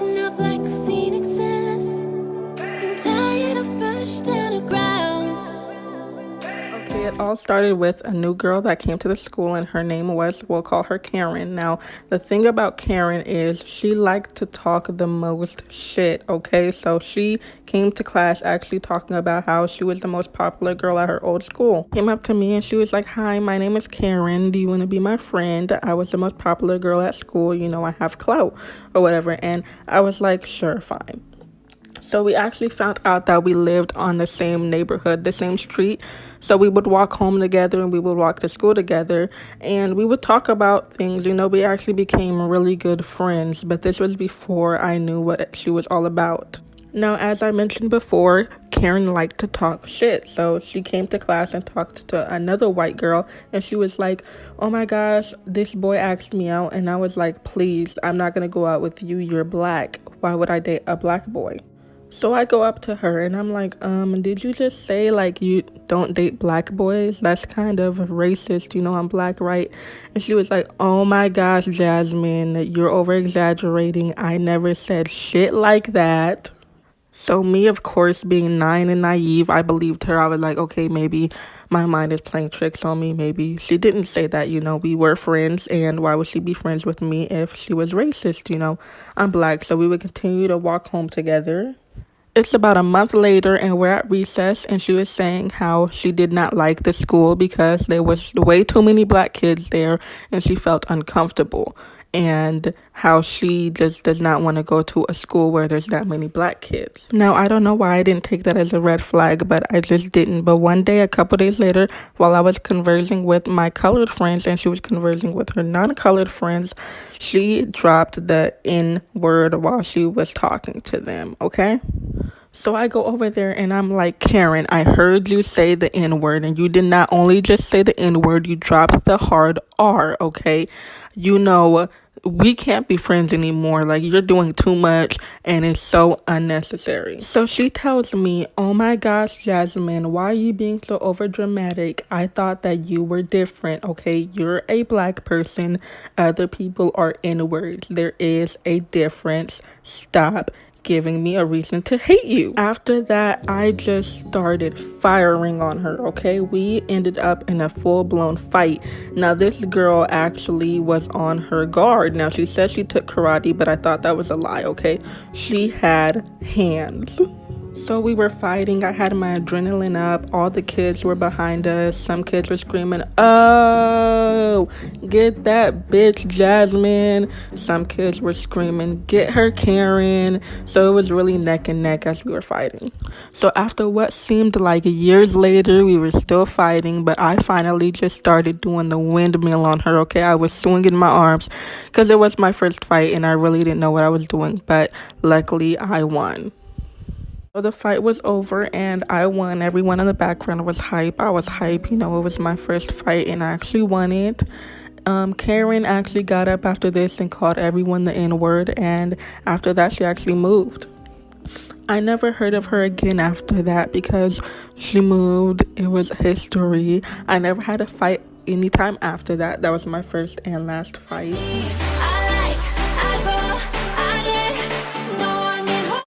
rising up like phoenixes. Been tired of pushed underground. Okay, it all started with a new girl that came to the school, and her name was, we'll call her Karen. Now, the thing about Karen is she liked to talk the most shit, okay? So she came to class actually talking about how she was the most popular girl at her old school. Came up to me and she was like, "Hi, my name is Karen. Do you want to be my friend? I was the most popular girl at school. You know, I have clout or whatever." And I was like, "Sure, fine." So we actually found out that we lived on the same neighborhood, the same street. So we would walk home together and we would walk to school together and we would talk about things. You know, we actually became really good friends, but this was before I knew what she was all about. Now, as I mentioned before, Karen liked to talk shit. So she came to class and talked to another white girl and she was like, "Oh my gosh, this boy asked me out." And I was like, "Please, I'm not going to go out with you. You're black. Why would I date a black boy?" So I go up to her and I'm like, did you just say like you don't date black boys? That's kind of racist. You know, I'm black, right? And she was like, "Oh my gosh, Jasmine, you're over exaggerating. I never said shit like that." So me, of course, being 9 and naive, I believed her. I was like, okay, maybe my mind is playing tricks on me. Maybe she didn't say that, you know, we were friends, and why would she be friends with me if she was racist? You know, I'm black, so we would continue to walk home together. It's about a month later and we're at recess and she was saying how she did not like the school because there was way too many black kids there and she felt uncomfortable, and how she just does not want to go to a school where there's that many black kids. Now, I don't know why I didn't take that as a red flag, but I just didn't. But one day, a couple days later, while I was conversing with my colored friends and she was conversing with her non-colored friends, she dropped the N word while she was talking to them, okay? So I go over there and I'm like, "Karen, I heard you say the N word and you did not only just say the N word, you dropped the hard R, okay? You know, we can't be friends anymore. Like, you're doing too much and it's so unnecessary." So she tells me, "Oh my gosh, Jasmine, why are you being so over dramatic? I thought that you were different, okay? You're a black person. Other people are N words. There is a difference. Stop giving me a reason to hate you." After that, I just started firing on her, okay? We ended up in a full-blown fight. Now, this girl actually was on her guard. Now, she said she took karate, but I thought that was a lie, okay? She had hands. So we were fighting. I had my adrenaline up. All the kids were behind us. Some kids were screaming, "Oh, get that bitch, Jasmine." Some kids were screaming, "Get her, Karen." So it was really neck and neck as we were fighting. So after what seemed like years later, we were still fighting, but I finally just started doing the windmill on her, okay? I was swinging my arms because it was my first fight and I really didn't know what I was doing, but luckily I won. So the fight was over and I won. Everyone in the background was hype. I was hype. You know, it was my first fight and I actually won it. Karen actually got up after this and called everyone the N-word, and after that she actually moved. I never heard of her again after that because she moved. It was history. I never had a fight anytime after that. That was my first and last fight.